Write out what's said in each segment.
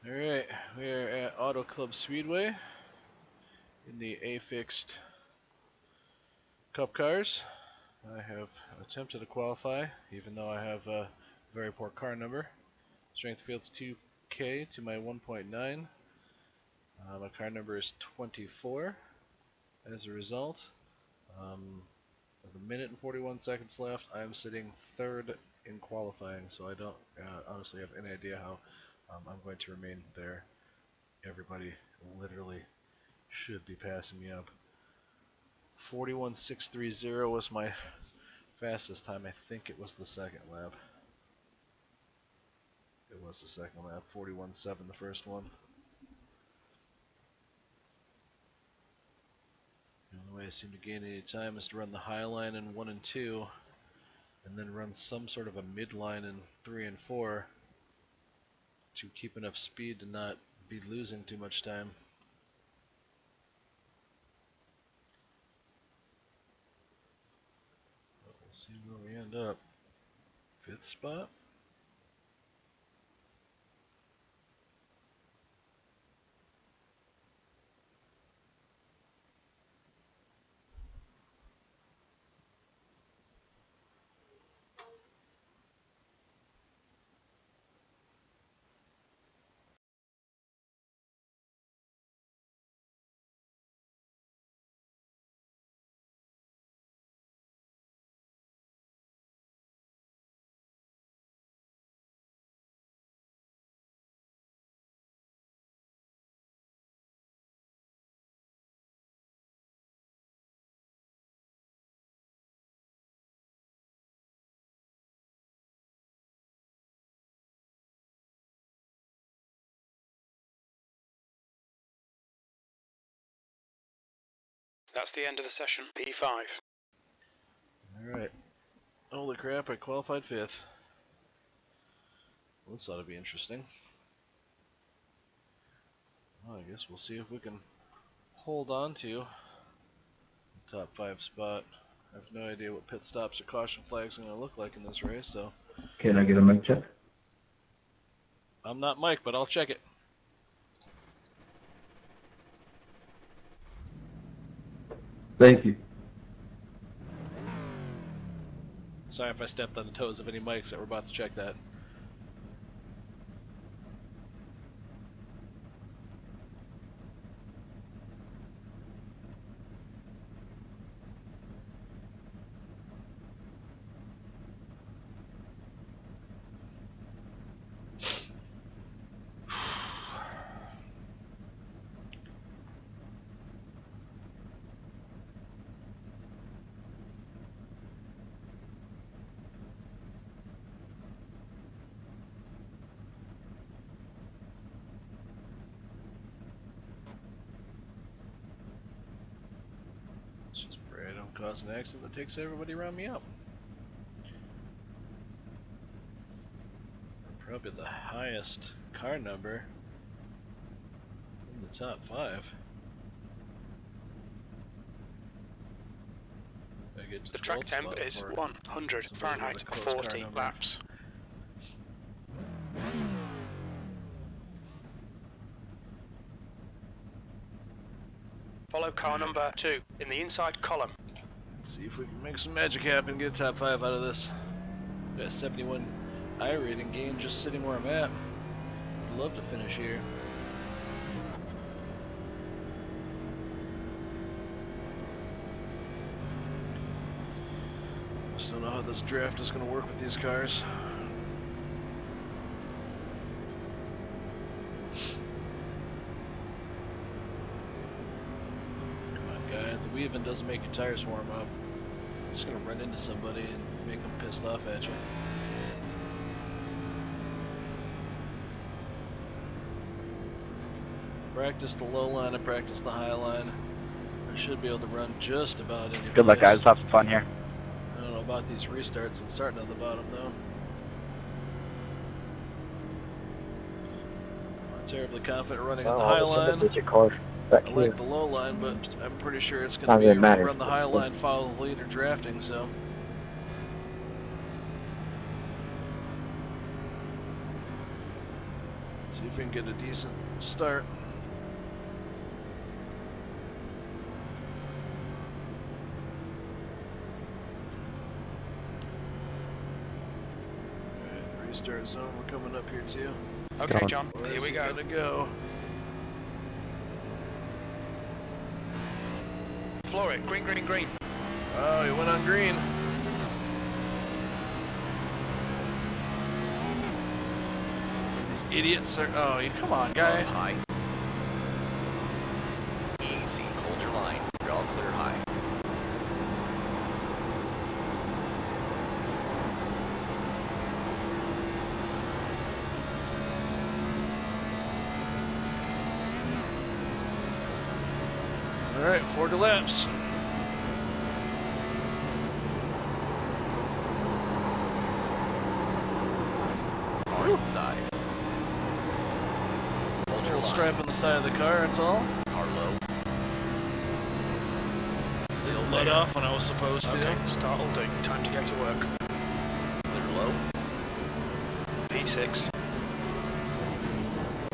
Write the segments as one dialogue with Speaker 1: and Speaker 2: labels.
Speaker 1: Alright, we are at Auto Club Speedway in the A-Fixed Cup cars. I have attempted to qualify, even though I have a very poor car number. Strength field's 2K to my 1.9. My car number is 24. As a result, with a minute and 41 seconds left, I am sitting third in qualifying, so I don't honestly have any idea how I'm going to remain there. Everybody literally should be passing me up. 41.630 was my fastest time. I think it was the second lap. It was the second lap. 41.7 the first one. The only way I seem to gain any time is to run the high line in 1 and 2, and then run some sort of a midline in 3 and 4 to keep enough speed to not be losing too much time. But we'll see where we end up. 5th spot.
Speaker 2: That's the end of the session, P5.
Speaker 1: Alright. Holy crap, I qualified 5th. Well, this ought to be interesting. Well, I guess we'll see if we can hold on to the top 5 spot. I have no idea what pit stops or caution flags are going to look like in this race, so.
Speaker 3: Can I get a mic check?
Speaker 1: I'm not Mike, but I'll check it.
Speaker 3: Thank you.
Speaker 1: Sorry if I stepped on the toes of any mics that were about to check that. Let's just pray I don't cause an accident that takes everybody around me up. Probably the highest car number in the top 5.
Speaker 2: The track temp is 100 Fahrenheit for 40 laps. Follow car number 2 in the inside column.
Speaker 1: Let's see if we can make some magic happen and get a top 5 out of this. Got a 71 iRacing gain just sitting where I'm at. I'd love to finish here. Just don't know how this draft is going to work with these cars. Come on, guy. The weaving doesn't make your tires warm up. You're just going to run into somebody and make them pissed off at you. Practice the low line and practice the high line. I should be able to run just about any
Speaker 4: Good luck,
Speaker 1: place.
Speaker 4: guys. Have some fun here.
Speaker 1: I don't know about these restarts and starting at the bottom, though. I'm not terribly confident running on the high line. I like the low line, but I'm pretty sure it's going to be run the high line, follow the lead, or drafting, so. See if we can get a decent start. Alright, restart zone, we're coming up here too.
Speaker 2: Okay, John,
Speaker 1: Where
Speaker 2: here
Speaker 1: is
Speaker 2: we
Speaker 1: he
Speaker 2: go.
Speaker 1: gonna go?
Speaker 2: Floor it, green, green, green.
Speaker 1: Oh, he went on green. These idiots are. Oh, come on, guy.
Speaker 4: High. Easy. Hold your line. You're all clear high.
Speaker 1: All right, 40 laps.
Speaker 4: Car inside. Hold your
Speaker 1: Little
Speaker 4: line.
Speaker 1: stripe on the side of the car, that's all.
Speaker 4: Car low. Still
Speaker 1: Let
Speaker 4: there.
Speaker 1: off when I was supposed to.
Speaker 2: Okay, start all day. Time to get to work.
Speaker 4: Clear low.
Speaker 2: P6.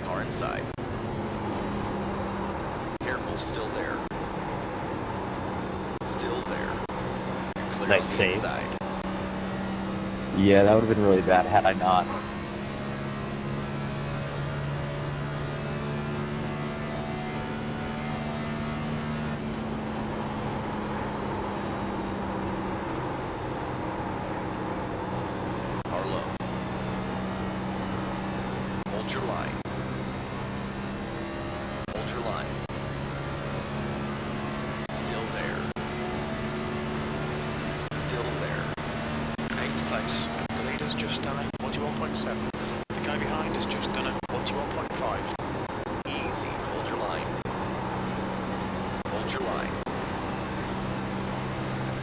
Speaker 4: Car inside. Careful, still there. Still there. You're clear
Speaker 5: Nice
Speaker 4: on the
Speaker 5: save.
Speaker 4: inside.
Speaker 5: Yeah, that would have been really bad had I not.
Speaker 4: Car low. Hold your line. Hold your line. Still there. Still there.
Speaker 2: 8th place. The leader's just done a 41.7. The guy behind has just done a 41.5.
Speaker 4: Easy. Hold your line. Hold your line.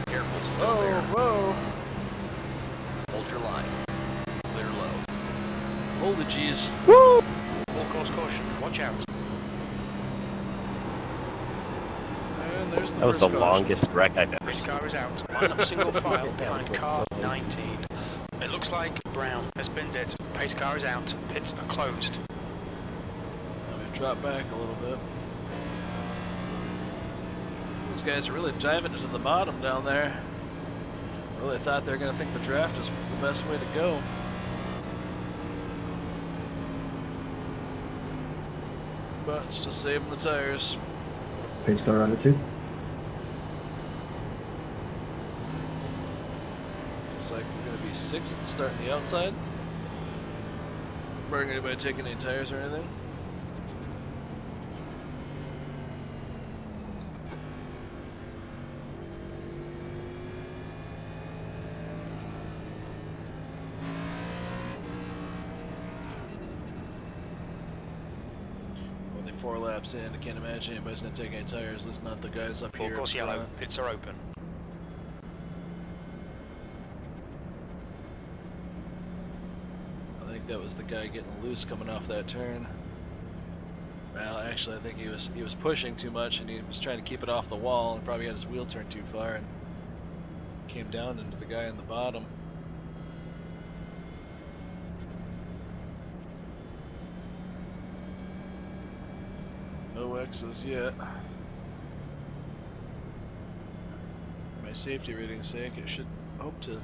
Speaker 4: Careful, still
Speaker 1: Whoa,
Speaker 4: there.
Speaker 1: whoa.
Speaker 4: Hold your line. Clear low.
Speaker 1: Holy jeez.
Speaker 2: Full course caution. Watch out.
Speaker 1: And there's the
Speaker 5: That was
Speaker 1: first
Speaker 5: the
Speaker 1: caution.
Speaker 5: longest wreck I've ever
Speaker 2: This
Speaker 5: seen.
Speaker 2: car is out. Line up single file behind car 19. It looks like Brown has binned it. Pace car is out. Pits are closed.
Speaker 1: Let me drop back a little bit. Those guys are really driving into the bottom down there. I really thought they were going to think the draft is the best way to go. But it's just saving the tires.
Speaker 3: Pace car attitude.
Speaker 1: Looks like we're going to be 6th starting the outside. Weren't anybody taking any tires or anything? Only 4 laps in, I can't imagine anybody's going to take any tires. At least not the guys up
Speaker 2: Full
Speaker 1: here.
Speaker 2: course
Speaker 1: in
Speaker 2: yellow.
Speaker 1: front.
Speaker 2: Pits are open.
Speaker 1: I think that was the guy getting loose coming off that turn. Well, actually, I think he was pushing too much and he was trying to keep it off the wall and probably had his wheel turned too far and came down into the guy in the bottom. No X's yet. For my safety rating's sake, it should hope to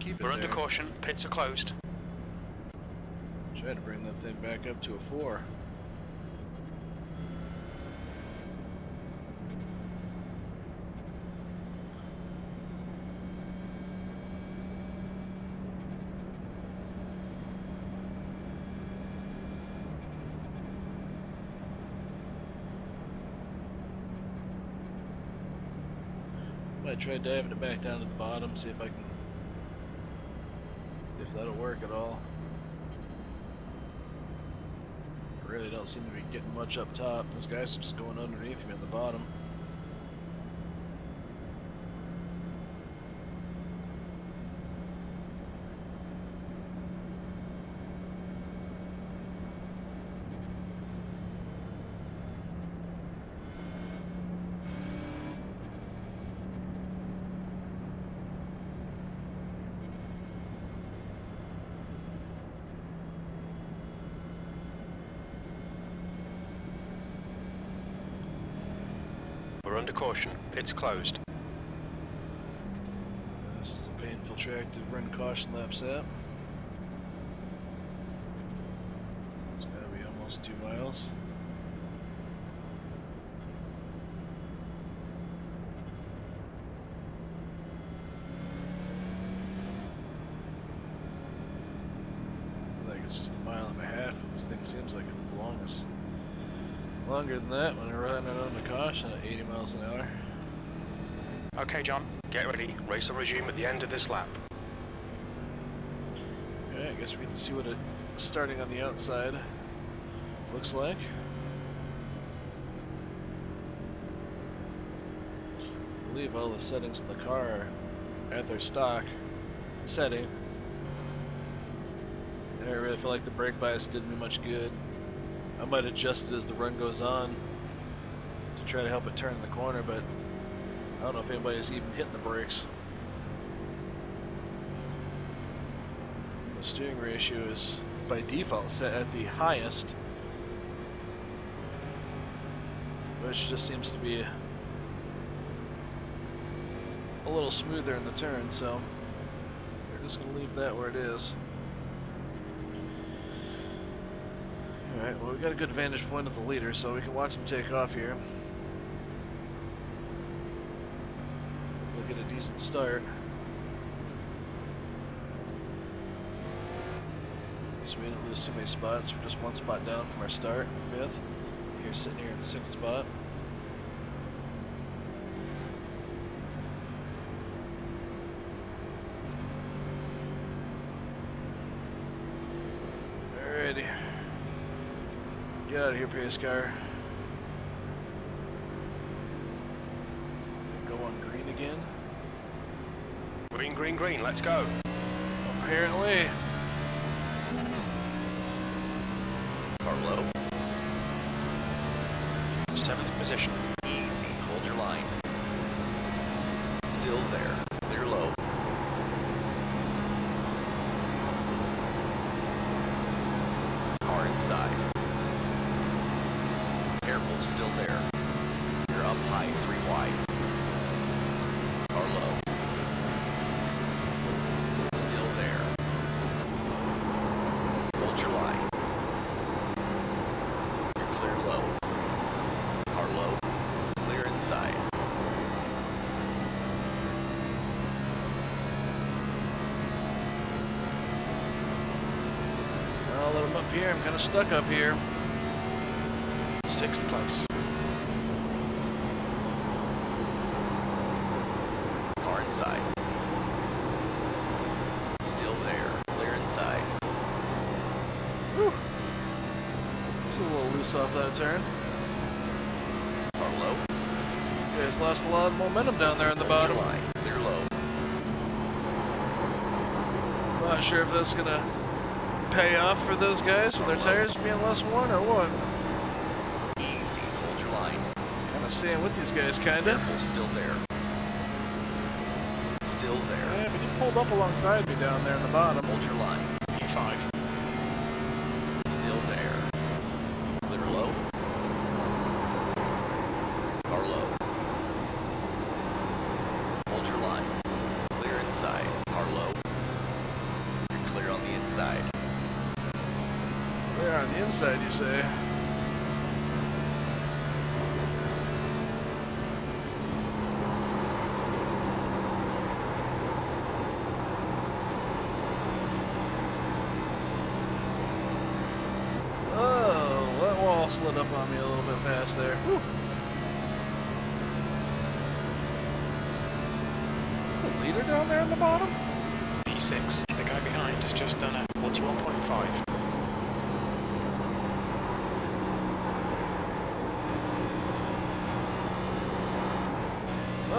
Speaker 1: keep it
Speaker 2: We're under
Speaker 1: there.
Speaker 2: caution. Pits are closed.
Speaker 1: Try to bring that thing back up to a 4. Might try diving it back down to the bottom, see if I can, see if that'll work at all. I really don't seem to be getting much up top. Those guys are just going underneath me on the bottom.
Speaker 2: under caution. Pit's closed.
Speaker 1: This is a painful track to run caution laps at. It's gotta be almost 2 miles. It's just 1.5 miles, but this thing seems like it's the longest. Longer than that when we're running it under caution at 80 miles an hour.
Speaker 2: Okay, John, get ready. Race will resume at the end of this lap.
Speaker 1: Alright, I guess we can see what it starting on the outside looks like. I believe all the settings in the car are at their stock setting. I don't really feel like the brake bias did me much good. I might adjust it as the run goes on to try to help it turn the corner, but I don't know if anybody's even hitting the brakes. The steering ratio is by default set at the highest, which just seems to be a little smoother in the turn, so we're just going to leave that where it is. Alright, well we got a good vantage point of the leader, so we can watch him take off here. We'll get a decent start. So we didn't lose too many spots, we're just 1 spot down from our start, 5th. Here sitting here in the 6th spot. Alrighty. Get out of here, pace car. Go on green again.
Speaker 2: Green, green, green, let's go.
Speaker 1: Apparently.
Speaker 4: Car low.
Speaker 2: 7th position.
Speaker 4: Easy. Hold your line. Still there. Clear low. Car inside. Careful, still there. You're up high, 3 wide. Car low. Still there. Hold your line. You're clear low. Car low. Clear inside.
Speaker 1: I'll let him up here. I'm kind of stuck up here.
Speaker 2: 6th place.
Speaker 4: Car inside. Still there. Clear inside.
Speaker 1: Whew. Just a little loose off that turn.
Speaker 4: Car low.
Speaker 1: You guys lost a lot of momentum down there in the
Speaker 4: Hold your
Speaker 1: bottom.
Speaker 4: line. Clear low.
Speaker 1: Not sure if that's gonna pay off for those guys with their tires being less worn or what.
Speaker 4: Easy. Hold your line.
Speaker 1: Kind of staying with these guys, kinda.
Speaker 4: Careful. Still there. Still there.
Speaker 1: Yeah, but you pulled up alongside me down there in the bottom.
Speaker 4: Hold your line.
Speaker 2: P5.
Speaker 4: Still there. Clear low. Car low. Hold your line. Clear inside. Car low. You're clear on the inside.
Speaker 1: They're on the inside, you say. Oh, that wall slid up on me a little bit fast there. Whew. The leader down there in the bottom?
Speaker 2: P6. The guy behind has just done a 41.5.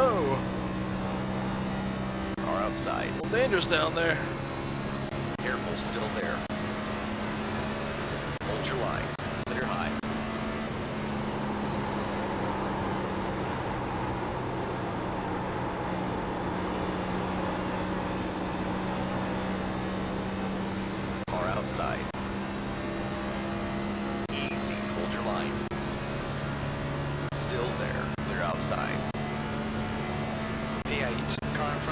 Speaker 1: Oh,
Speaker 4: Car outside.
Speaker 1: a little dangerous down there.
Speaker 4: Careful. Still there. Hold your line. Clear high. Car outside. Easy. Hold your line. Still there. Clear outside.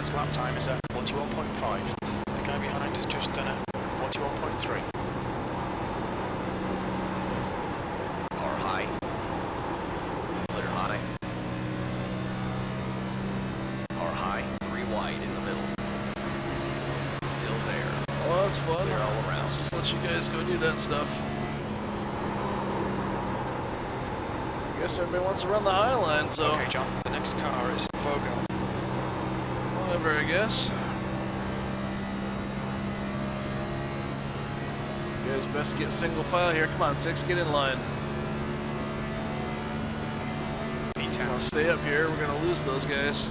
Speaker 2: front lap time is at 41.5. The guy behind has just done a 41.3.
Speaker 4: Car high. Clear high. Car high. 3 wide in the middle. Still there.
Speaker 1: Oh, that's fun.
Speaker 4: Clear all around.
Speaker 1: Let's just let you guys go do that stuff. I guess everybody wants to run the high line, so
Speaker 2: Okay, John, the next car is Vogel.
Speaker 1: whatever, I guess. You guys best get single file here. Come on, 6, get in line. I'll stay up here. We're gonna lose those guys.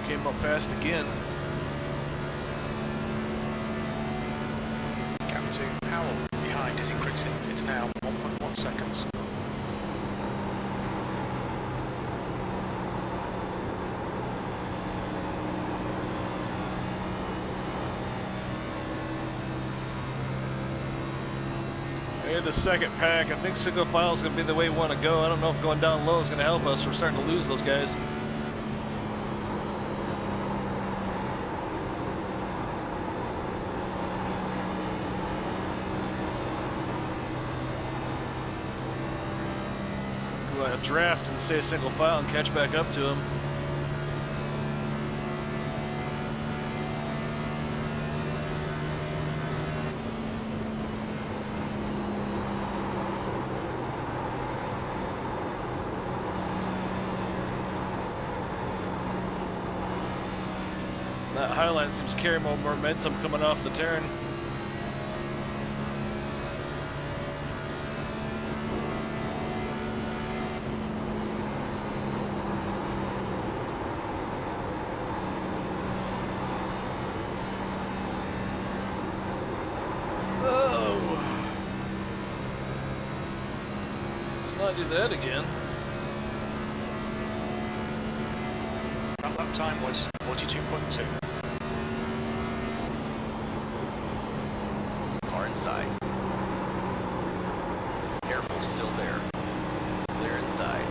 Speaker 1: Came up fast again.
Speaker 2: Gap to Howell behind is increasing. It's now 1.1 seconds.
Speaker 1: Hey, the second pack. I think single file is going to be the way we want to go. I don't know if going down low is going to help us. We're starting to lose those guys. Draft and stay single file and catch back up to him. That highline seems to carry more momentum coming off the turn. Do that again.
Speaker 2: That lap time was 42.2.
Speaker 4: Car inside. Careful, still there. Clear inside.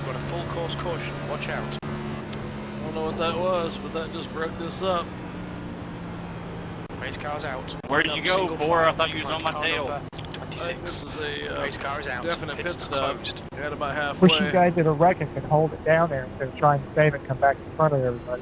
Speaker 2: Got a full course caution, watch out.
Speaker 1: I don't know what that was, but that just broke this up.
Speaker 2: Race car's out.
Speaker 6: Where did you go, Boar? I thought you was on my tail.
Speaker 1: I think this is a
Speaker 2: Race car is out.
Speaker 1: definite pit
Speaker 2: Pits are
Speaker 1: stop.
Speaker 2: closed.
Speaker 1: Got about halfway.
Speaker 7: Wish you guys did a wreck and could hold it down there instead of trying to save it and come back in front of everybody.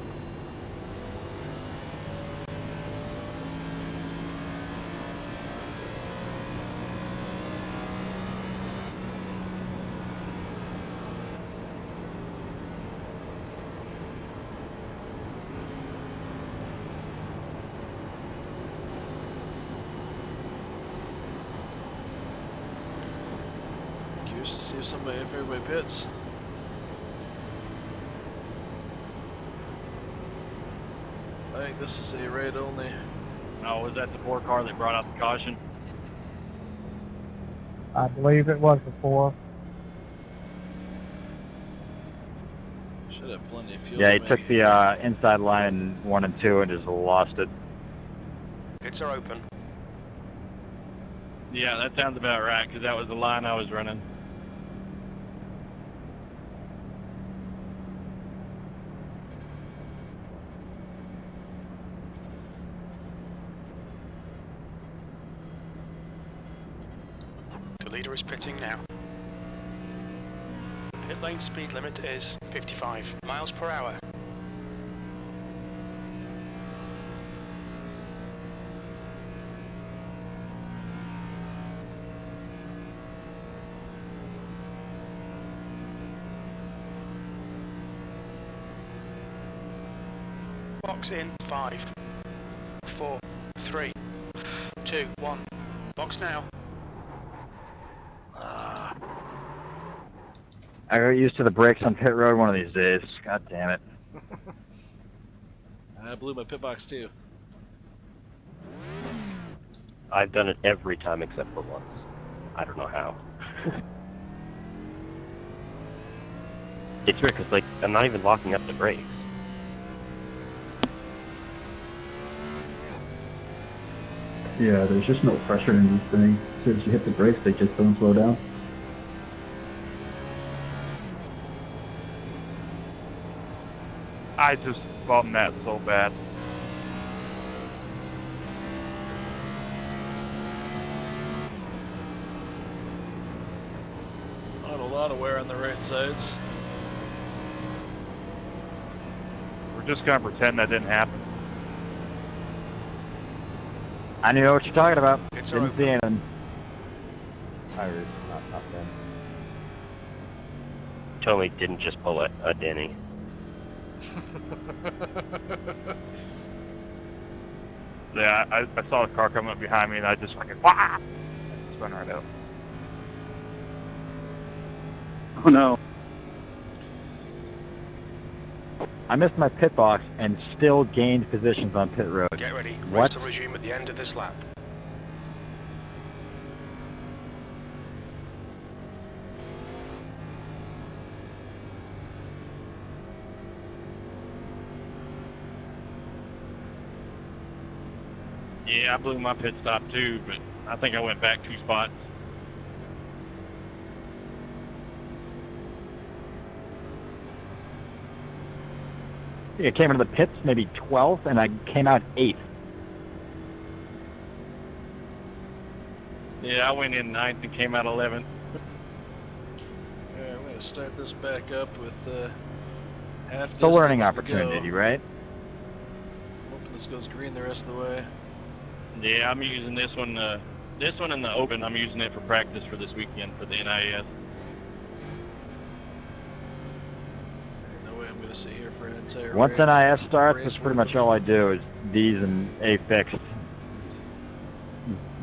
Speaker 1: Curious to see if everybody pits. I think this is a raid only.
Speaker 6: No, was that the 4 car that brought out the caution?
Speaker 7: I believe it was before.
Speaker 1: Should have plenty of fuel.
Speaker 5: Yeah, he
Speaker 1: to
Speaker 5: took
Speaker 1: make-
Speaker 5: the inside line 1 and 2 and just lost it.
Speaker 2: Pits are open.
Speaker 6: Yeah, that sounds about right, because that was the line I was running.
Speaker 2: Leader is pitting now. Pit lane speed limit is 55 miles per hour. Box in 5, 4, 3, 2, 1. Box now.
Speaker 8: I got used to the brakes on pit road one of these days. God damn it.
Speaker 1: I blew my pit box too.
Speaker 9: I've done it every time except for once. I don't know how. It's weird because, like, I'm not even locking up the brakes.
Speaker 3: Yeah, there's just no pressure in these things. As soon as you hit the brakes, they just don't slow down.
Speaker 6: I just bummed that so bad.
Speaker 1: Not a lot of wear on the right sides.
Speaker 6: We're just gonna pretend that didn't happen.
Speaker 8: I knew what you're talking about.
Speaker 2: It's
Speaker 8: Didn't see anything.
Speaker 5: Tires not bad.
Speaker 9: Totally didn't just pull a Denny.
Speaker 6: Yeah, I saw the car coming up behind me and I just fucking wah! Spun right out.
Speaker 3: Oh no.
Speaker 8: I missed my pit box and still gained positions on pit road.
Speaker 2: Get ready.
Speaker 8: What?
Speaker 2: Race will resume at the end of this lap.
Speaker 6: Yeah, I blew my pit stop too, but I think I went back 2 spots.
Speaker 8: I came into the pits maybe 12th and I came out 8th.
Speaker 6: Yeah, I went in 9th and came out 11th.
Speaker 1: Alright, I'm gonna start this back up with half
Speaker 8: It's a learning
Speaker 1: distance to
Speaker 8: opportunity,
Speaker 1: go.
Speaker 8: right?
Speaker 1: Hoping this goes green the rest of the way.
Speaker 6: Yeah, I'm using this one in the open. I'm using it for practice for this weekend for the NIS.
Speaker 1: No way I'm gonna sit here for an entire
Speaker 8: Once
Speaker 1: race.
Speaker 8: NIS starts,
Speaker 1: race
Speaker 8: that's pretty
Speaker 1: worth
Speaker 8: much
Speaker 1: of-
Speaker 8: all I do is these and A fixed.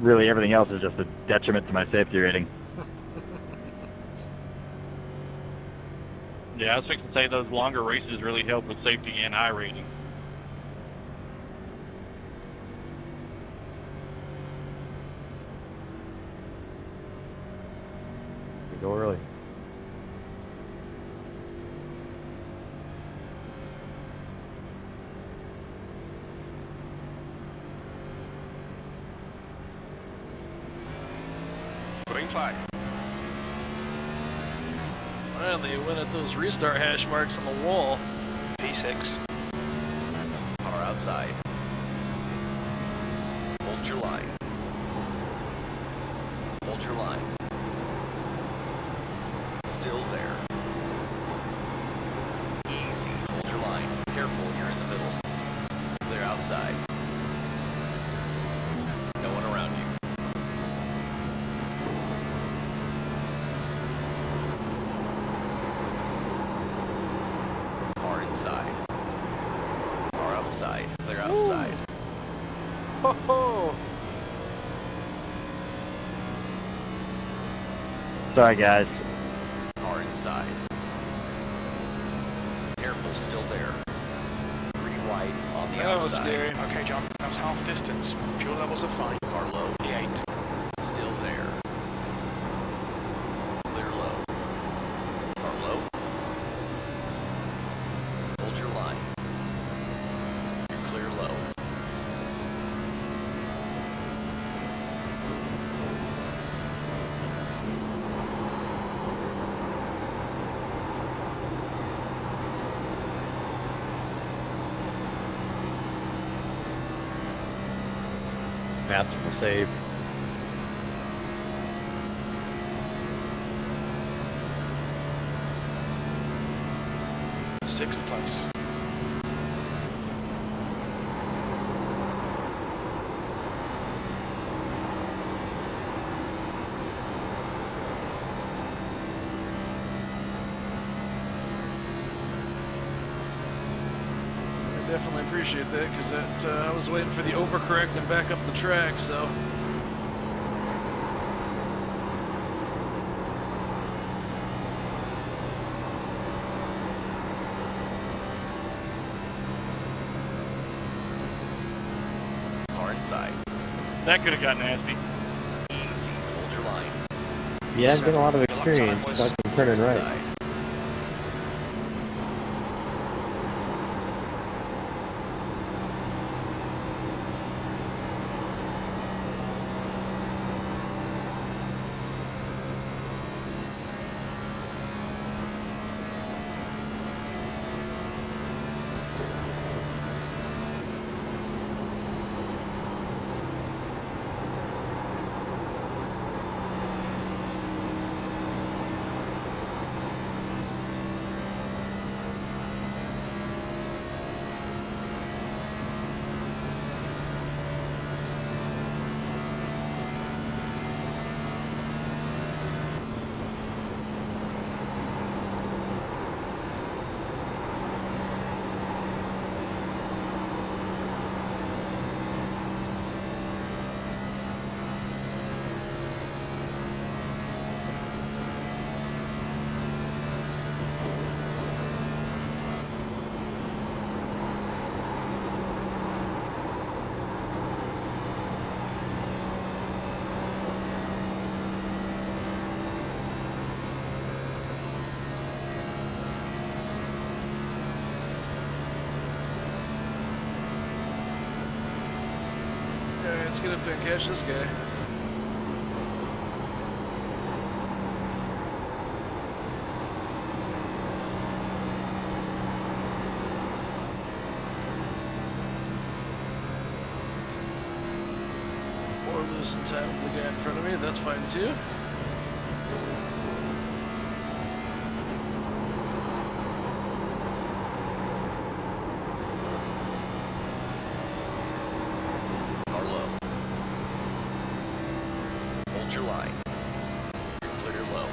Speaker 8: Really, everything else is just a detriment to my safety rating.
Speaker 6: Yeah, I was fixing to say those longer races really help with safety and iRacing.
Speaker 8: We go early.
Speaker 2: Green flag.
Speaker 1: Finally, you went at those restart hash marks on the wall.
Speaker 2: P6.
Speaker 4: Car outside. Hold your line. Hold your line. Still there. Easy. Hold your line. Careful, you're in the middle. Clear outside. No one around you. Car inside. Car outside. Clear outside.
Speaker 1: Ho ho!
Speaker 8: Sorry, guys.
Speaker 4: Car inside. Careful, still there. 3 wide on the
Speaker 1: That was
Speaker 4: outside.
Speaker 1: scary.
Speaker 2: Okay, John, that's half distance. Fuel levels are fine.
Speaker 4: Car low.
Speaker 2: The 8.
Speaker 4: Still there. Clear low. Car low. Hold your line. You're clear low.
Speaker 8: Masterful save.
Speaker 2: 6th place.
Speaker 1: I definitely appreciate that, because I was waiting for the overcorrect and back up the track, so.
Speaker 4: Car inside.
Speaker 6: That could have got nasty.
Speaker 4: Easy, hold your line.
Speaker 5: Yeah, I'm getting a lot of
Speaker 2: Your lap
Speaker 5: experience.
Speaker 2: time was
Speaker 5: Stuck and turning right.
Speaker 4: Inside.
Speaker 1: Okay, let's get up there and catch this guy. Or losing time with the guy in front of me, that's fine too.
Speaker 4: Car low. Hold your line. You're clear low.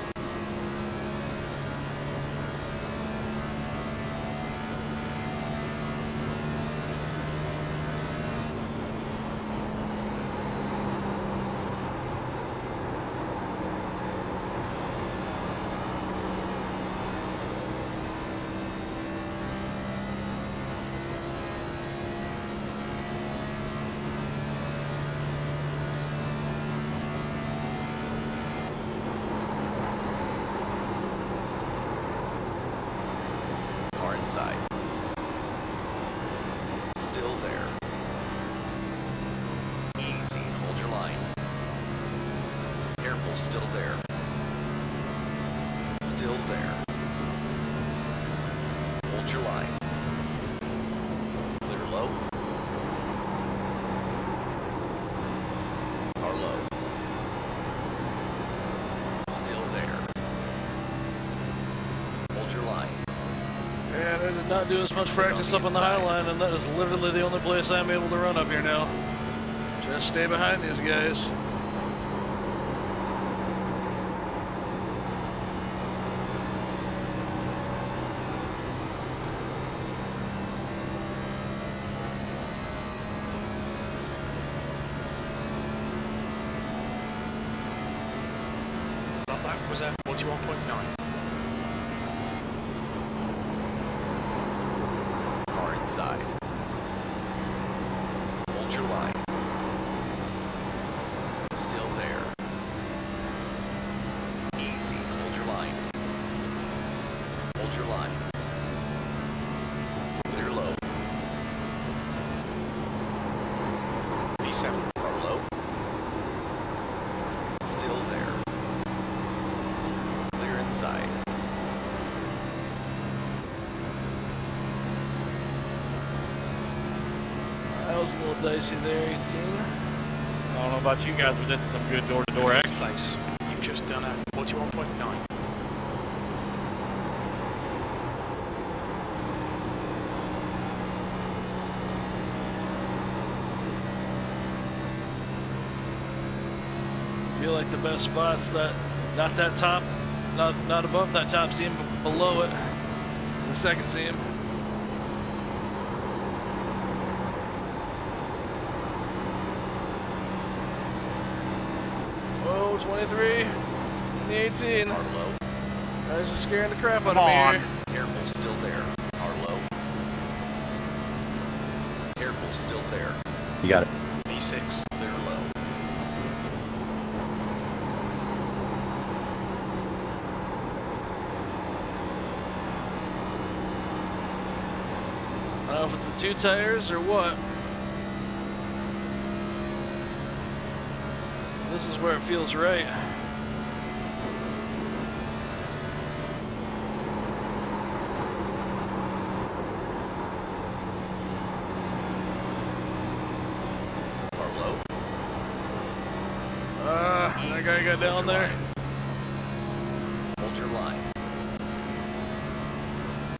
Speaker 4: Car inside. Still there. Easy, hold your line. Careful, still there. Still there. Hold your line. Clear low. Car low. Still there. Hold your line.
Speaker 1: And I did not do as much practice up on the high line, and that is literally the only place I'm able to run up here now. Just stay behind these guys.
Speaker 2: That was at 41.9.
Speaker 4: Car inside. Hold your line. Still there. Easy, hold your line. Hold your line. Clear low.
Speaker 2: P7.
Speaker 4: Car low. Still there. Clear inside.
Speaker 1: That was a little dicey there, 18.
Speaker 6: I don't know about you guys, but this is some good door-to-door action.
Speaker 2: Place. You've just done a 41.9.
Speaker 1: feel like the best spot's that, not that top, not above that top seam, but below it, the second seam. Whoa, 23, and the 18.
Speaker 4: Harlow.
Speaker 1: Guys are scaring the crap out
Speaker 6: Come
Speaker 1: of me
Speaker 6: on.
Speaker 1: here.
Speaker 4: Careful, still there. Harlow. Careful, still there.
Speaker 8: You got it.
Speaker 4: V6, clear low.
Speaker 1: I don't know if it's the two tires or what. This is where it feels right.
Speaker 4: Harlow.
Speaker 1: That guy got down there.
Speaker 4: Hold your line.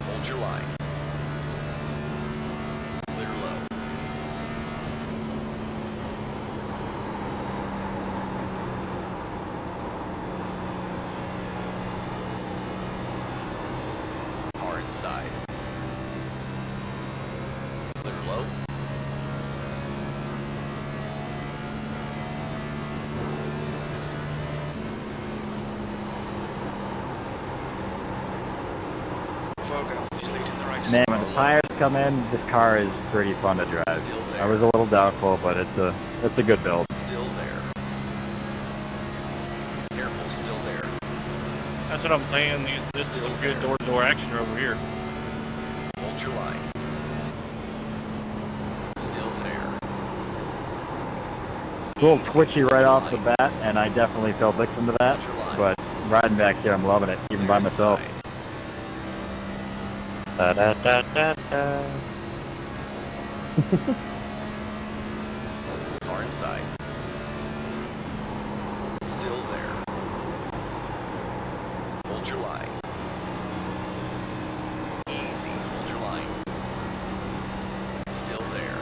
Speaker 4: Hold your line. Clear low. Car inside. Clear low.
Speaker 2: Fogo, he's leading the race.
Speaker 8: Man, when the tires come in, this car is pretty fun to drive.
Speaker 4: Still there.
Speaker 8: I was a little doubtful, but it's a good build.
Speaker 4: Still there. Careful, still there.
Speaker 6: That's what I'm saying. This is a good door-to-door action over here.
Speaker 4: Hold your line. Still there.
Speaker 8: It's a little twitchy right off the bat, and I definitely fell victim to that.
Speaker 4: Hold your line.
Speaker 8: But riding back here, I'm loving it, even by myself.
Speaker 4: Inside.
Speaker 9: Da da da da da.
Speaker 4: Car inside. Still there. Hold your line. Easy, hold your line. Still there.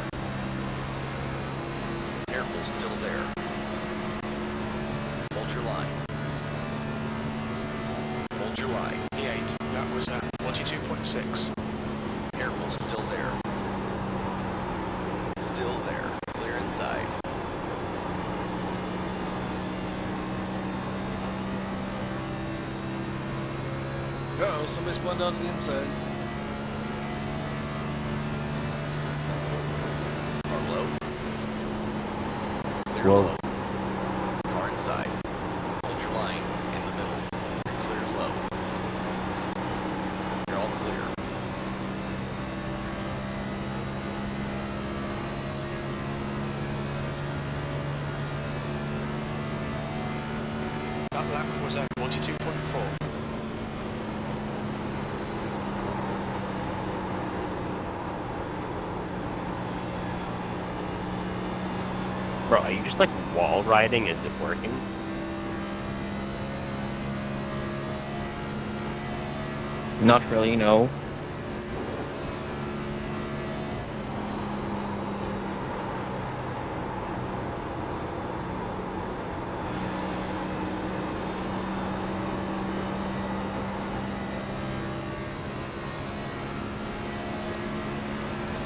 Speaker 4: Careful, still there. Hold your line. Hold your line.
Speaker 2: E8, that was 42.6.
Speaker 4: Careful, still there. Still there. Clear inside.
Speaker 1: Uh-oh, somebody spun down to the inside.
Speaker 4: Car low. Clear
Speaker 8: Whoa.
Speaker 4: low. Car inside. Hold your line in the middle. Clear low. You're all clear.
Speaker 2: That lap was 42.4.
Speaker 9: Bro, are you just like wall riding? Is it working?
Speaker 5: Not really, no.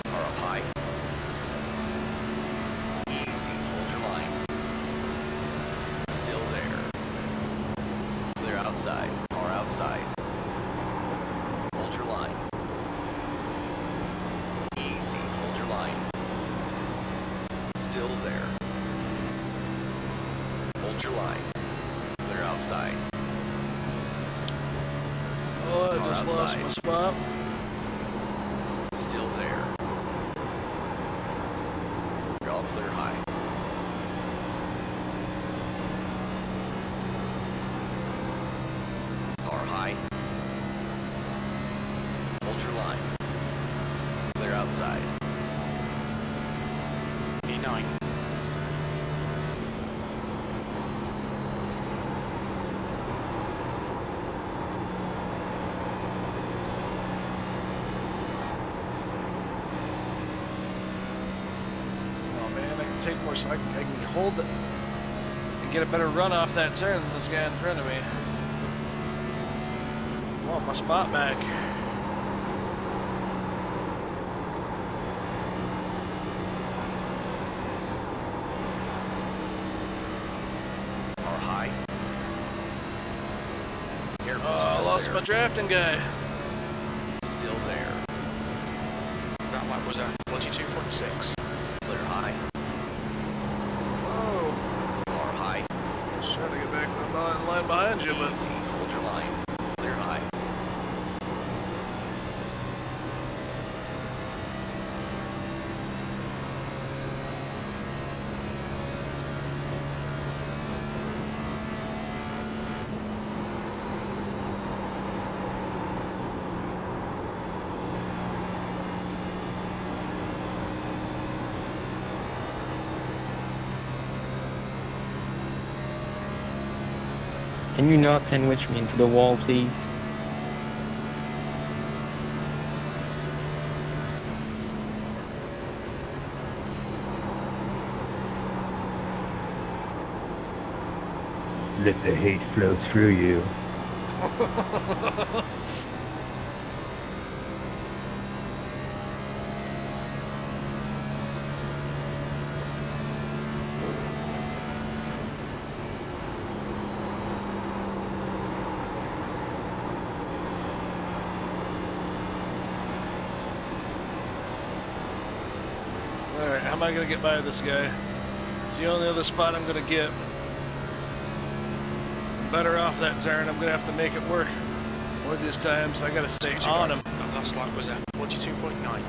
Speaker 4: Car up high. Easy, hold your line. Still there. Clear outside. Car outside. Hold your line. Easy, hold your line. Still there. Hold your line. Clear outside.
Speaker 1: Oh, I
Speaker 4: Car
Speaker 1: just lost
Speaker 4: outside.
Speaker 1: my spot.
Speaker 4: Still there. You're all clear high. Car high. Hold your line. Clear outside.
Speaker 2: E9.
Speaker 1: Oh man, I can take more, so I can hold it. to get a better run off that turn than this guy in front of me. I want my spot back.
Speaker 4: Are high. Airpulse
Speaker 1: Oh, I
Speaker 4: still
Speaker 1: lost
Speaker 4: there.
Speaker 1: my drafting guy.
Speaker 4: Still there.
Speaker 2: That lap was at 42.6.
Speaker 4: Clear high.
Speaker 1: Whoa.
Speaker 4: Are high.
Speaker 1: I was trying to get back in line behind you, but
Speaker 4: Easy. Hold your line. Clear high.
Speaker 5: Can you not sandwich me into the wall, please?
Speaker 9: Let the hate flow through you.
Speaker 1: alright, how am I gonna get by this guy? It's the only other spot I'm gonna get. Better off that turn, I'm gonna have to make it work. One of these times, I gotta stay on him.
Speaker 2: That last lap was at 42.9.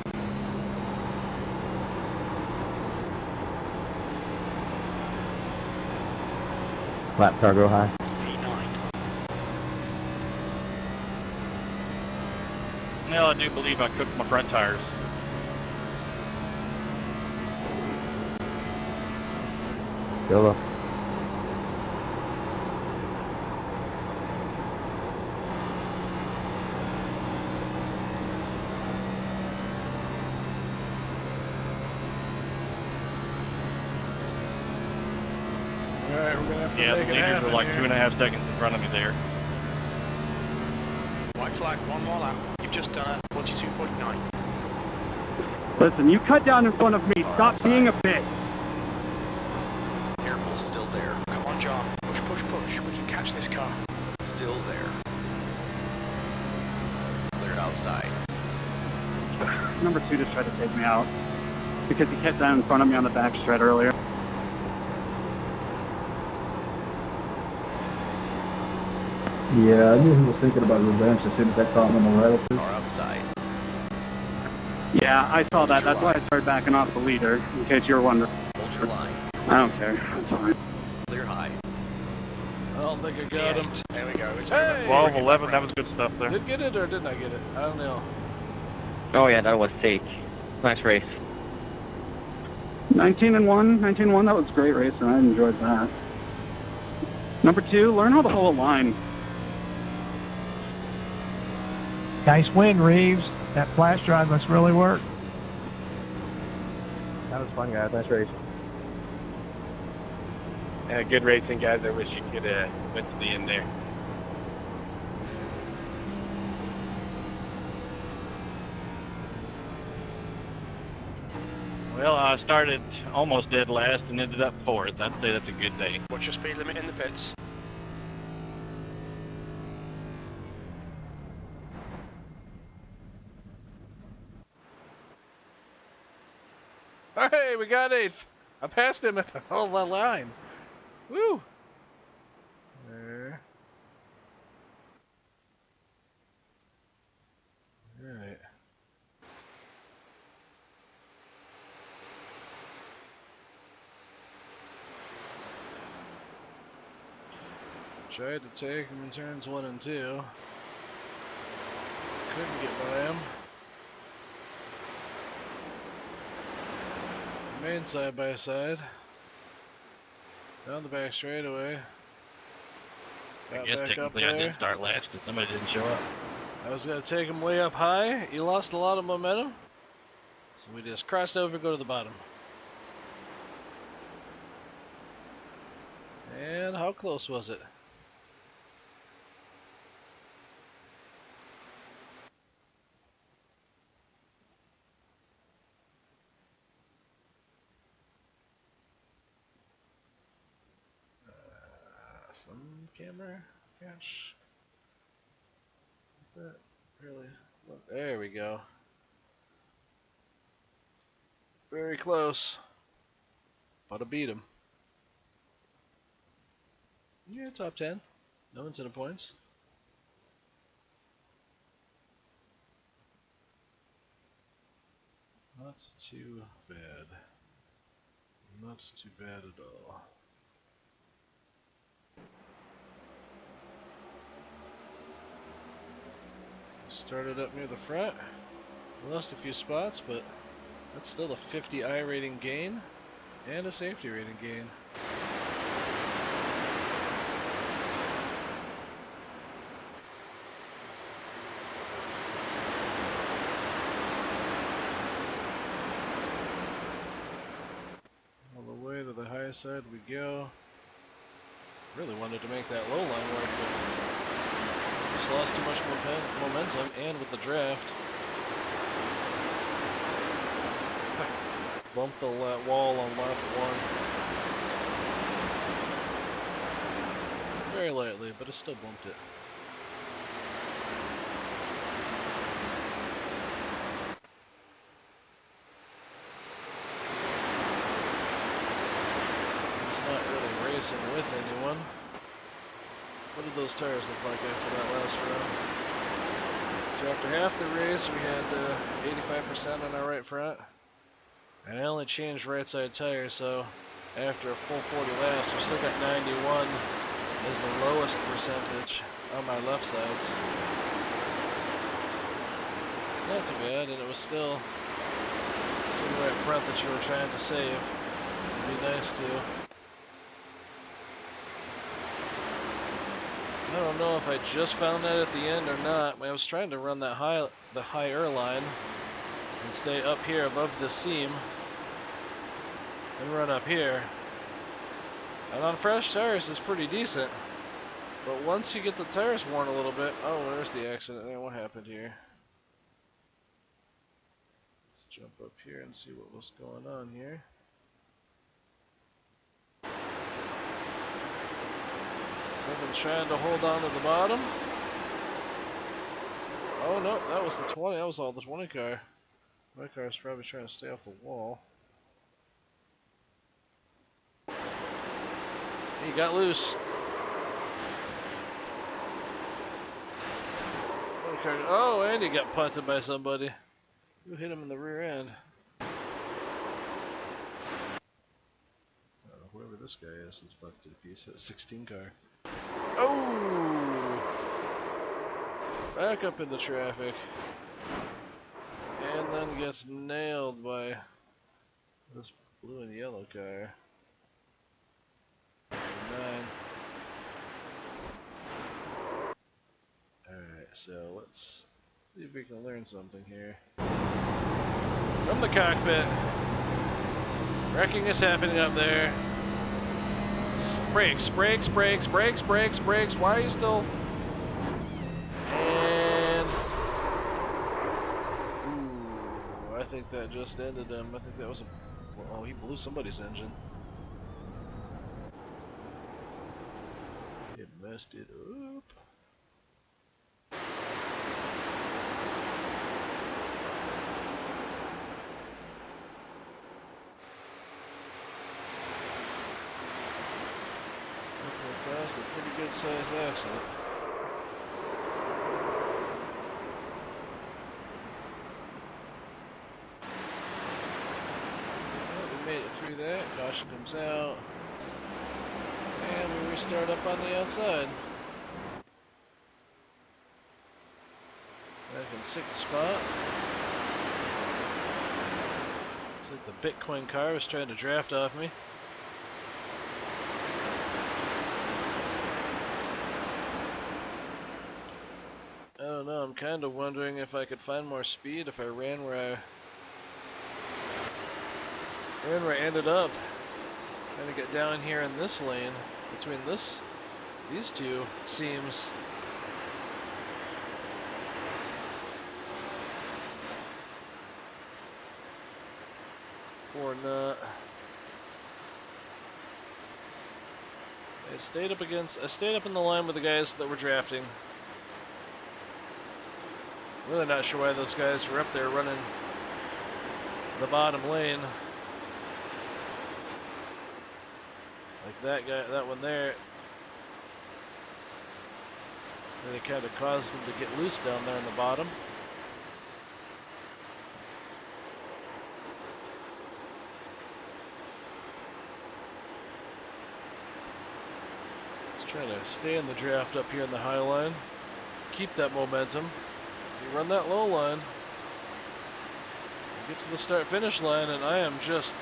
Speaker 8: Lap cargo high.
Speaker 2: P9.
Speaker 6: Well, I do believe I cooked my front tires.
Speaker 8: Still up.
Speaker 1: Alright, we're gonna have to
Speaker 6: Yeah, the
Speaker 1: make it
Speaker 6: leaders
Speaker 1: happen
Speaker 6: were like
Speaker 1: here.
Speaker 6: 2.5 seconds in front of me there.
Speaker 2: White flag, one more lap. You've just done a 42.9.
Speaker 10: Listen, you cut down in front of me.
Speaker 4: Car
Speaker 10: Stop
Speaker 4: outside.
Speaker 10: being a bitch.
Speaker 4: Airpulse still there.
Speaker 2: Come on, John. Push, push, push. We can catch this car.
Speaker 4: Still there. Clear outside.
Speaker 10: Number 2 just tried to take me out because he kept down in front of me on the back straight earlier.
Speaker 3: Yeah, I knew he was thinking about revenge as soon as I caught him on the right.
Speaker 4: Car outside.
Speaker 10: Yeah, I saw that. That's why I started backing off the leader, in case you were wondering.
Speaker 4: Hold your line.
Speaker 10: I don't care. It's fine.
Speaker 4: Clear high.
Speaker 1: I don't think I got him.
Speaker 2: P8. There we go. It's
Speaker 1: Hey!
Speaker 2: over.
Speaker 6: 12,
Speaker 2: Bring it
Speaker 6: 11,
Speaker 2: back
Speaker 6: that
Speaker 2: round.
Speaker 6: was good stuff there.
Speaker 1: Did get it or didn't I get it? I don't know.
Speaker 5: Oh yeah, that was sick. Nice race.
Speaker 10: 19-1, that was a great race, and I enjoyed that. Number 2, learn how to hold a line.
Speaker 7: Nice win, Reeves. That flash drive must really work.
Speaker 8: That was fun, guys. Nice race.
Speaker 6: Good racing, guys. I wish you could went to the end there. Well, I started almost dead last and ended up 4th. I'd say that's a good day.
Speaker 2: What's your speed limit in the pits?
Speaker 1: Hey, we got 8th. I passed him at the hell of a line. Woo! There. Alright. Tried to take him in turns 1 and 2. Couldn't get by him. Remained side by side. Down the back straightaway.
Speaker 6: I
Speaker 1: Got
Speaker 6: guess
Speaker 1: back up
Speaker 6: technically I
Speaker 1: there.
Speaker 6: did start last because somebody didn't show up.
Speaker 1: I was going to take him way up high. He lost a lot of momentum. So we just crossed over, go to the bottom. And how close was it? Some camera catch. That really. There we go. Very close. But I beat him. Yeah, top 10. No incentive points. Not too bad. Not too bad at all. Started up near the front. Lost a few spots, but that's still a 50 I rating gain and a safety rating gain. All the way to the high side we go. Really wanted to make that low line work, but just lost too much momentum, and with the draft, bumped the wall on lap 1. Very lightly, but it still bumped it. It's not really racing with anyone. What did those tires look like after that last round? So after half the race, we had 85% on our right front. And I only changed right side tires, so after a full 40 laps, we still got 91 as the lowest percentage on my left sides. It's not too bad, and it was still the right front that you were trying to save. It'd be nice to. I don't know if I just found that at the end or not. I was trying to run that the higher line and stay up here above the seam and run up here. And on fresh tires it's pretty decent. But once you get the tires worn a little bit, oh, there's the accident. And what happened here? Let's jump up here and see what was going on here. Seven's trying to hold on to the bottom. Oh no, that was the 20. That was all the 20 car. My car is probably trying to stay off the wall. He got loose. Oh, and he got punted by somebody. Who hit him in the rear end? Whoever this guy is about to get a piece. Hit a 16 car. Oh! Back up into traffic. And then gets nailed by this blue and yellow car. 9. Alright, so let's see if we can learn something here. From the cockpit. Wrecking is happening up there. Brakes, brakes, brakes, brakes, brakes, brakes. Why are you still... And... Ooh, I think that just ended him. I think that was a... Oh, he blew somebody's engine. It messed it up. That's a pretty good sized accident. Well, we made it through that. Caution comes out. And we restart up on the outside. Back in 6th spot. Looks like the Bitcoin car was trying to draft off me. I don't know, I'm kind of wondering if I could find more speed if I ran where I ended up. Trying to get down here in this lane. between these two seams. Or not. I stayed up in the line with the guys that were drafting. Really not sure why those guys were up there running the bottom lane. Like that one there. And it kind of caused them to get loose down there in the bottom. Trying to stay in the draft up here in the high line. Keep that momentum. You run that low line. You get to the start-finish line, and I am just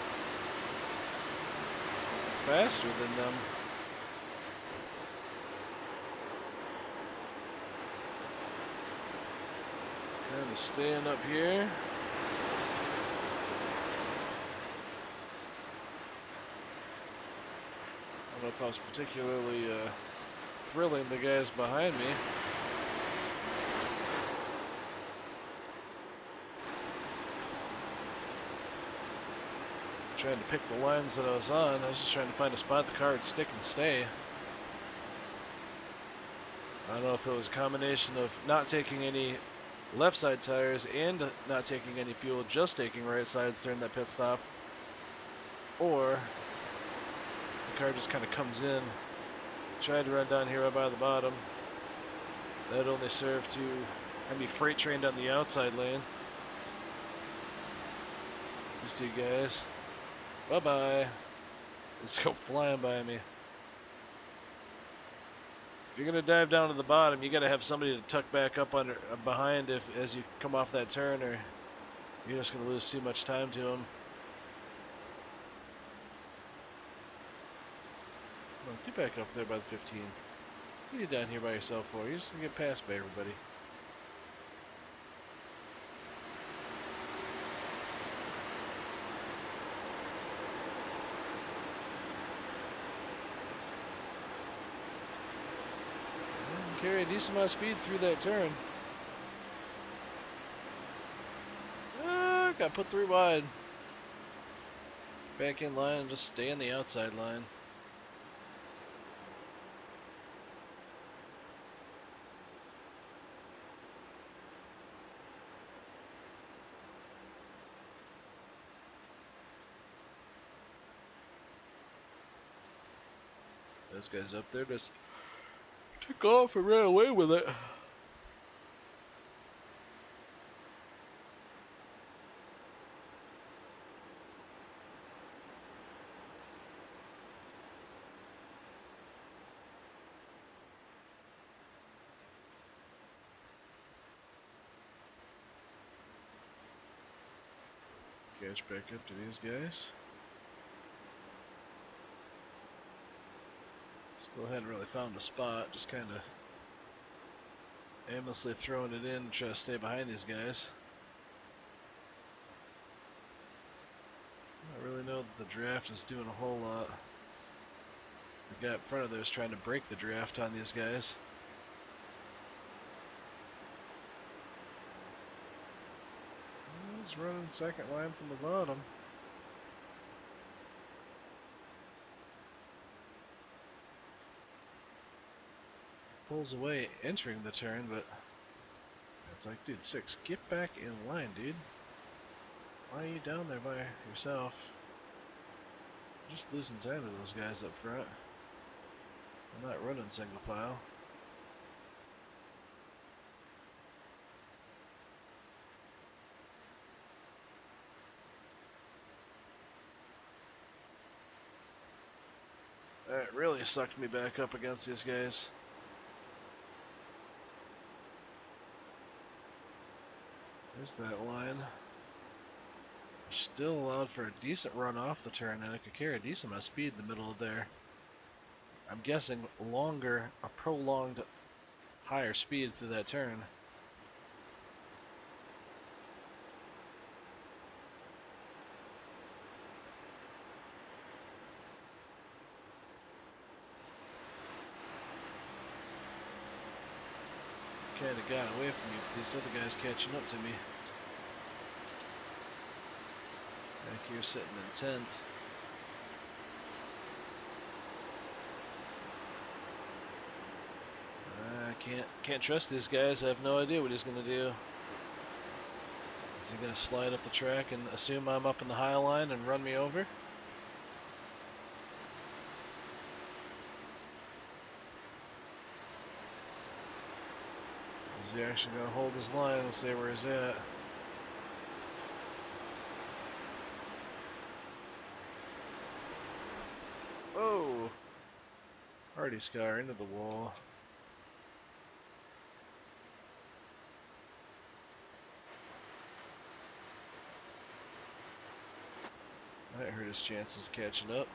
Speaker 1: faster than them. Just kind of staying up here. I don't know if I was particularly thrilling the guys behind me. Trying to pick the lines that I was on. I was just trying to find a spot the car would stick and stay. I don't know if it was a combination of not taking any left side tires and not taking any fuel, just taking right sides during that pit stop, or the car just kind of comes in. Tried to run down here right by the bottom. That only served to have me freight trained on the outside lane. These two guys. Bye-bye. Just go flying by me. If you're gonna dive down to the bottom, you gotta have somebody to tuck back up under behind as you come off that turn, or you're just gonna lose too much time to them. Get back up there by the 15. What are you down here by yourself for? You're just gonna get passed by everybody. Carry a decent amount of speed through that turn. Got put 3 wide. Back in line and just stay in the outside line. Those guys up there just took off and ran away with it. Catch back up to these guys. Still hadn't really found a spot, just kind of aimlessly throwing it in, try to stay behind these guys. I don't really know that the draft is doing a whole lot. The guy up front of there is trying to break the draft on these guys. He's running second line from the bottom. Pulls away entering the turn, but it's like, dude, 6, get back in line, dude. Why are you down there by yourself? Just losing time to those guys up front. I'm not running single file. That really sucked me back up against these guys. There's that line. Still allowed for a decent run off the turn, and it could carry a decent amount of speed in the middle of there. I'm guessing a prolonged higher speed through that turn. kind of got away from me, but these other guys catching up to me. Back here sitting in 10th. I can't trust these guys. I have no idea what he's gonna do. Is he gonna slide up the track and assume I'm up in the high line and run me over? Is he actually gonna hold his line and stay where he's at? Whoa! Hardy Scar into the wall. Might hurt his chances of catching up.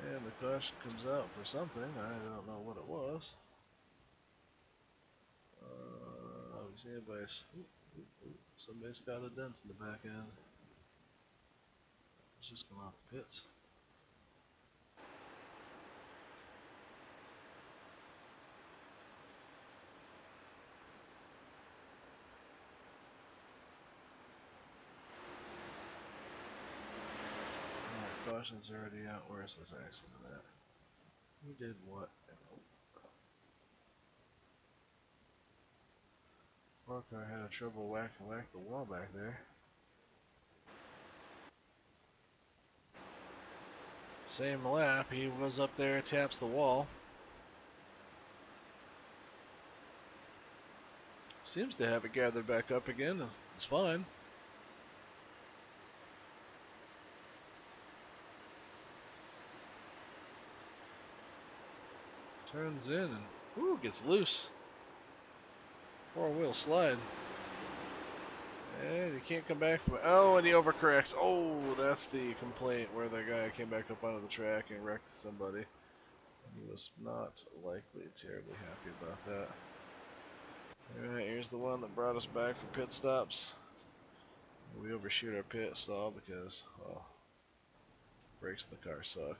Speaker 1: And the caution comes out for something. I don't know what it was. Obviously, somebody's got a dent in the back end. It's just going off the pits. Alright, caution's already out. Where's this accident at? Who did what? Poor car had trouble whack the wall back there. Same lap, he was up there, taps the wall. Seems to have it gathered back up again. It's fine. Turns in and whoo, gets loose. Four-wheel slide. And he can't come back from it. Oh, and he overcorrects. Oh, that's the complaint where the guy came back up onto the track and wrecked somebody. And he was not likely terribly happy about that. Alright, here's the one that brought us back for pit stops. We overshoot our pit stall because, well, brakes in the car suck.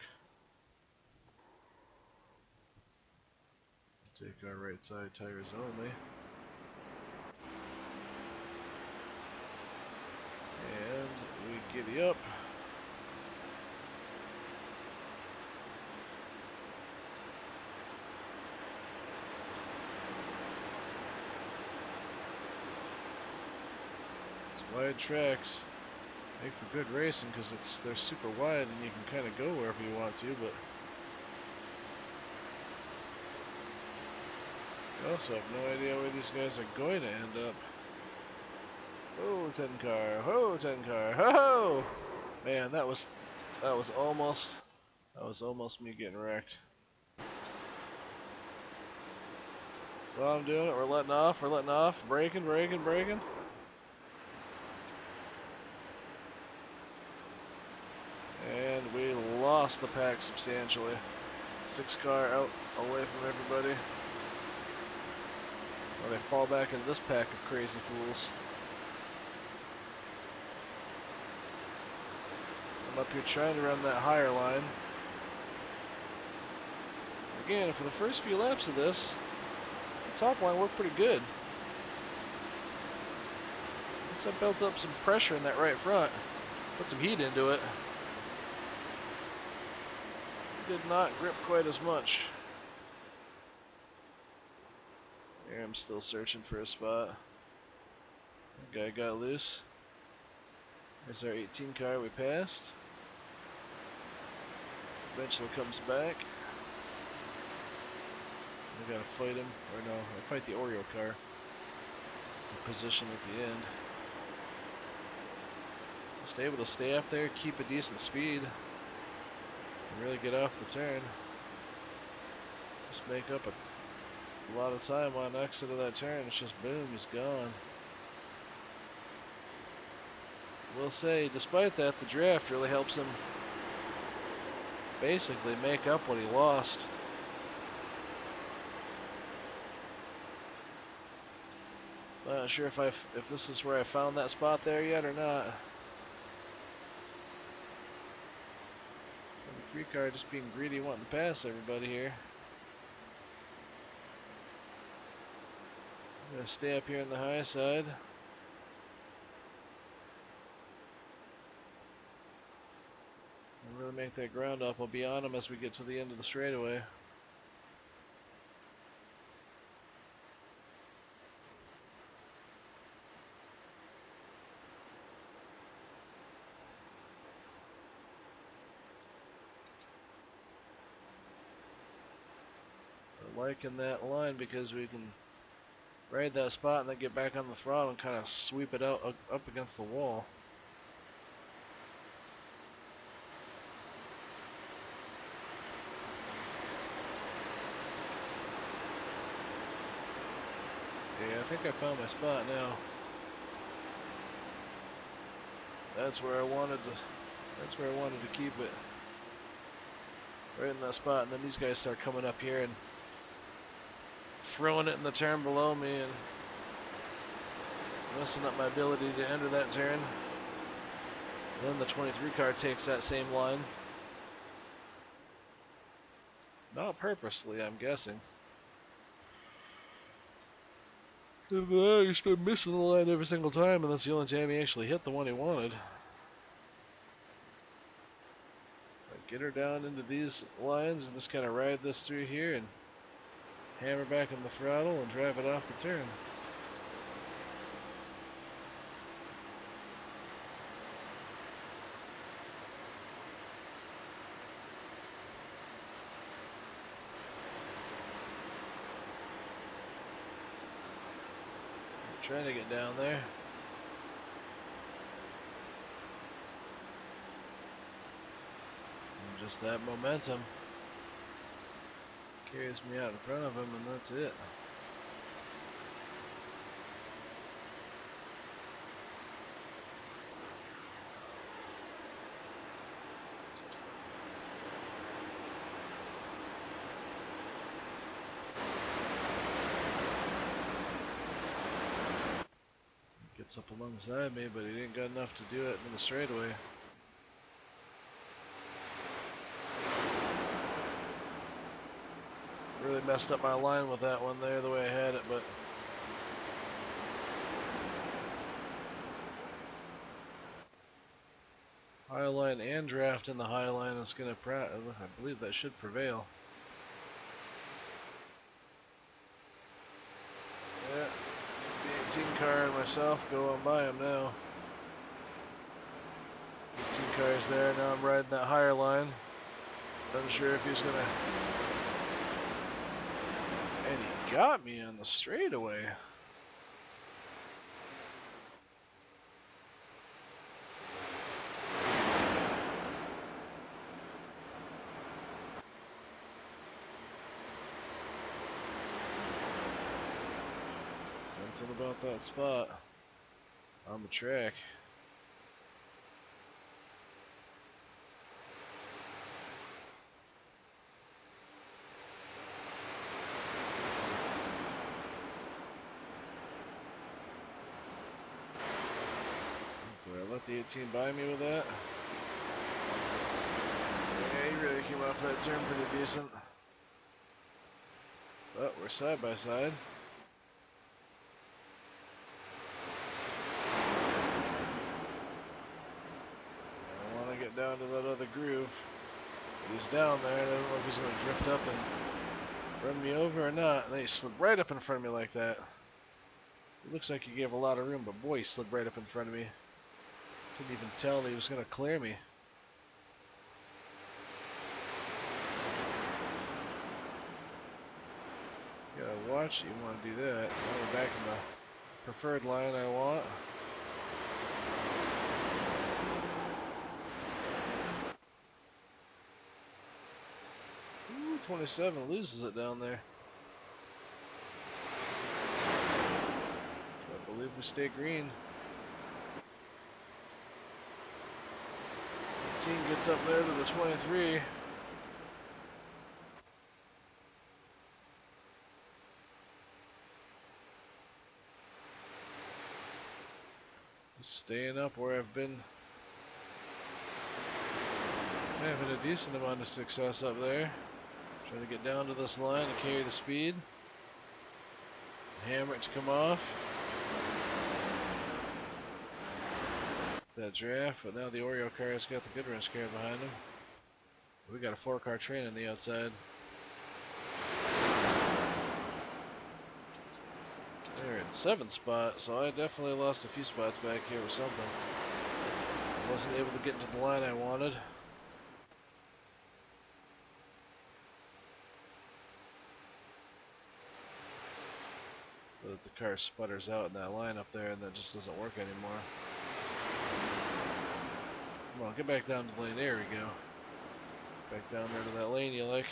Speaker 1: Take our right side tires only. And we giddy up. These wide tracks make for good racing because they're super wide and you can kind of go wherever you want to, but you also have no idea where these guys are going to end up. Oh, 10 car. Oh, 10 car. Oh! Man, that was almost me getting wrecked. Saw him doing it. We're letting off. Braking. And we lost the pack substantially. 6 car out away from everybody. Well, they fall back into this pack of crazy fools. I'm up here trying to run that higher line. Again, for the first few laps of this, the top line worked pretty good. Once I built up some pressure in that right front, put some heat into it, it did not grip quite as much. Here I'm still searching for a spot. That guy got loose. There's our 18 car we passed. Eventually comes back. We gotta fight him, or no, I fight the Oreo car. In position at the end. Just able to stay up there, keep a decent speed, and really get off the turn. Just make up a lot of time on exit of that turn. It's just boom, he's gone. Will say, despite that, the draft really helps him basically make up what he lost. Not sure if this is where I found that spot there yet or not. 23 car just being greedy, wanting to pass everybody here. I'm gonna stay up here on the high side. And really make that ground up. I'll be on them as we get to the end of the straightaway. Liking that line because we can ride that spot and then get back on the throttle and kind of sweep it out up against the wall. Yeah, I think I found my spot now. That's where I wanted to keep it. Right in that spot, and then these guys start coming up here and throwing it in the turn below me and messing up my ability to enter that turn. Then the 23 car takes that same line. Not purposely, I'm guessing. And he's been missing the line every single time, and that's the only time he actually hit the one he wanted. Get her down into these lines and just kind of ride this through here and hammer back on the throttle and drive it off the turn. Trying to get down there. And just that momentum carries me out in front of him, and that's it. Gets up alongside me, but he didn't got enough to do it in the straightaway. Really messed up my line with that one there, the way I had it, but high line and draft in the high line is gonna I believe that should prevail. Yeah. The 18 car and myself go on by him now. 18 cars there, now I'm riding that higher line. Unsure if he's gonna... And he got me on the straightaway. Something about that spot on the track. Boy, I let the 18 by me with that. Yeah, he really came off that turn pretty decent. But we're side by side. Get down to that other groove. He's down there. I don't know if he's going to drift up and run me over or not. And then he slid right up in front of me like that. It looks like he gave a lot of room, but boy, he slid right up in front of me. Couldn't even tell that he was going to clear me. You gotta watch it. You want to do that. Now we're back in the preferred line I want. 27 loses it down there. I believe we stay green. 18 gets up there to the 23. staying up where I've been having a decent amount of success up there. Trying to get down to this line and carry the speed. Hammer it to come off. That draft, but now the Oreo car has got the good race car behind him. We got a 4-car train on the outside. They're in 7th spot, so I definitely lost a few spots back here with something. I wasn't able to get into the line I wanted. But the car sputters out in that line up there, and that just doesn't work anymore. Come on, get back down to the lane. There we go. Back down there to that lane you like.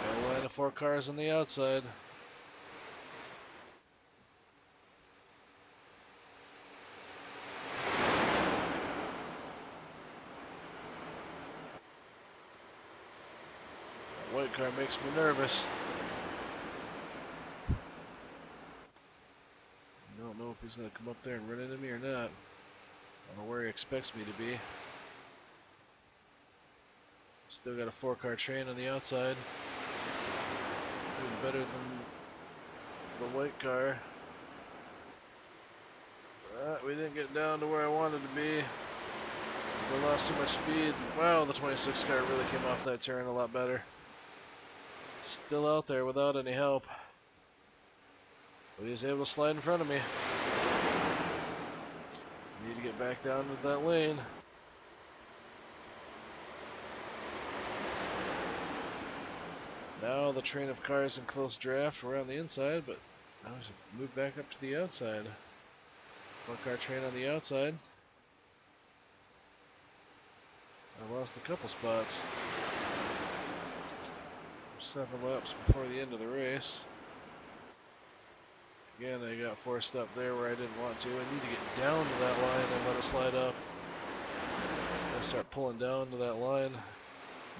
Speaker 1: Got a line of 4 cars on the outside. That white car makes me nervous. I don't know if he's going to come up there and run into me or not. I don't know where he expects me to be. Still got a 4-car train on the outside. Doing better than the white car. But we didn't get down to where I wanted to be. We lost too much speed. Wow, the 26 car really came off that turn a lot better. Still out there without any help. But he was able to slide in front of me. Need to get back down to that lane. Now the train of cars in close draft around the inside, but now I should move back up to the outside. 4-car train on the outside. I lost a couple spots. 7 laps before the end of the race. Again, I got forced up there where I didn't want to. I need to get down to that line and let it slide up. I start pulling down to that line.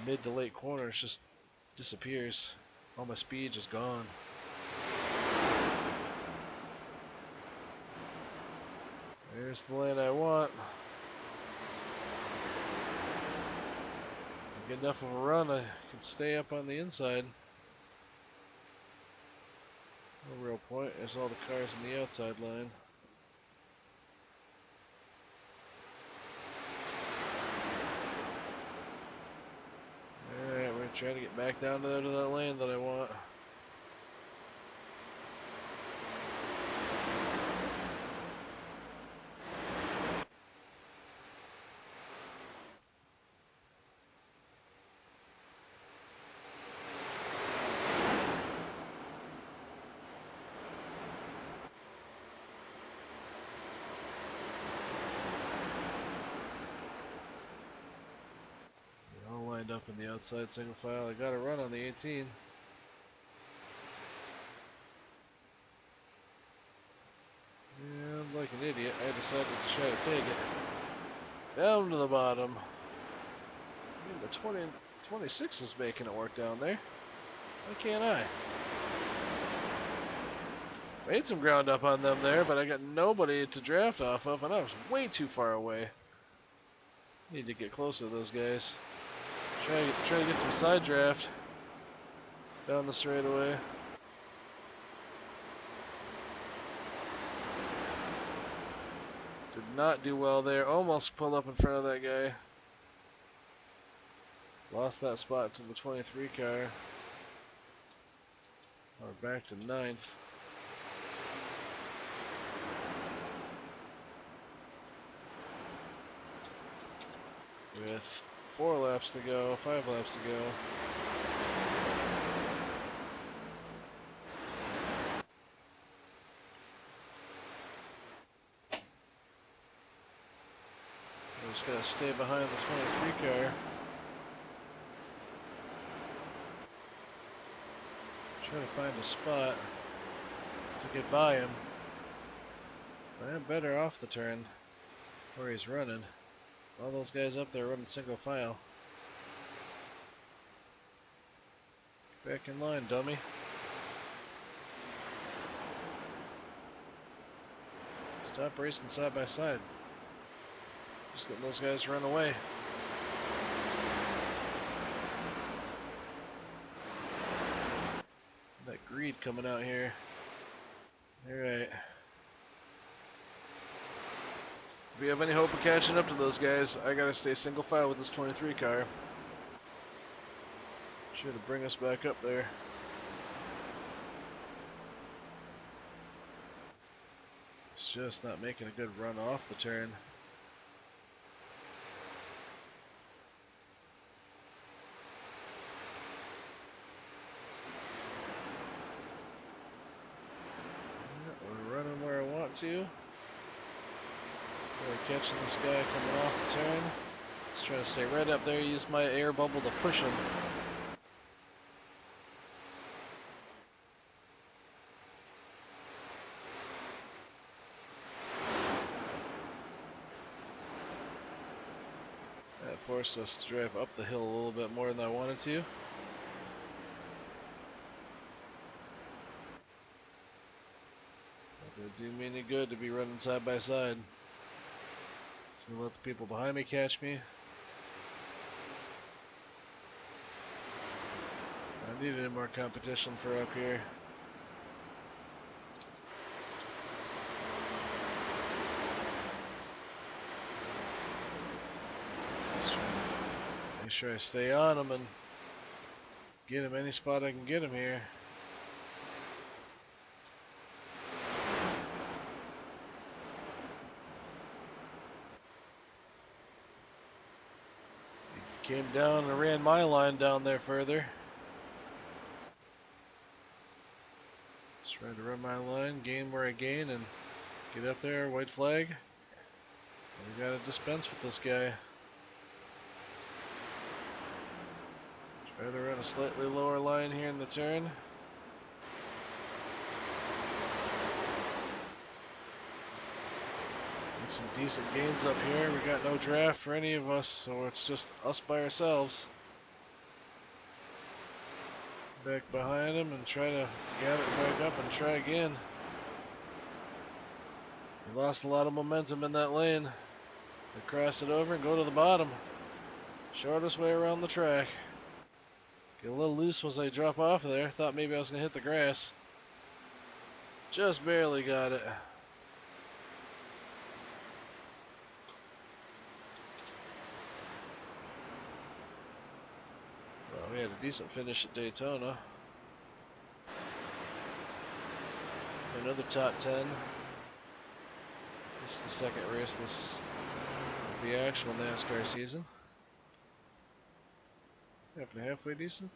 Speaker 1: Mid to late corners just disappears. All my speed just gone. There's the lane I want. Get enough of a run, I can stay up on the inside. No real point. There's all the cars in the outside line. Alright, we're gonna try to get back down to that lane that I want. Up in the outside single file. I got a run on the 18. And like an idiot, I decided to try to take it down to the bottom. I mean, the 26 is making it work down there. Why can't I? Made some ground up on them there, but I got nobody to draft off of, and I was way too far away. Need to get closer to those guys. Try to get some side draft down the straightaway. Did not do well there. Almost pulled up in front of that guy. Lost that spot to the 23 car. We're back to 9th. With 4 laps to go, 5 laps to go. I'm just gonna stay behind the 23 car. Try to find a spot to get by him. So I am better off the turn where he's running. All those guys up there running single file. Get back in line, dummy. Stop racing side by side. Just letting those guys run away. That greed coming out here. Alright. If we have any hope of catching up to those guys, I gotta stay single file with this 23 car. Should bring us back up there. It's just not making a good run off the turn. We're running where I want to. Really catching this guy coming off the turn. Just trying to stay right up there, use my air bubble to push him. That forced us to drive up the hill a little bit more than I wanted to. It's not going to do me any good to be running side by side. It's going to let the people behind me catch me. I need any more competition for up here. Make sure I stay on him and get him any spot I can get him here. He came down and ran my line down there further. Just trying to run my line, gain where I gain, and get up there, white flag. And we gotta dispense with this guy. Try to run a slightly lower line here in the turn. Make some decent gains up here. We got no draft for any of us, so it's just us by ourselves. Back behind him and try to gather it back up and try again. We lost a lot of momentum in that lane. We cross it over and go to the bottom. Shortest way around the track. Get a little loose once I drop off there. Thought maybe I was going to hit the grass. Just barely got it. Well, we had a decent finish at Daytona. Another top 10. This is the second race this of the actual NASCAR season. Having a halfway decent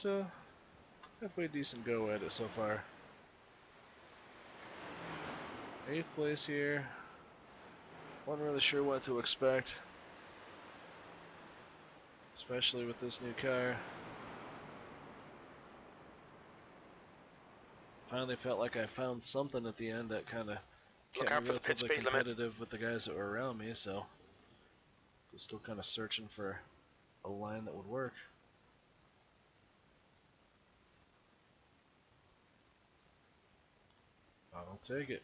Speaker 1: go at it so far. 8th place here. Wasn't really sure what to expect, especially with this new car. Finally felt like I found something at the end that kind of kept me relatively competitive with the guys that were around me, so just still kind of searching for a line that would work. I'll take it.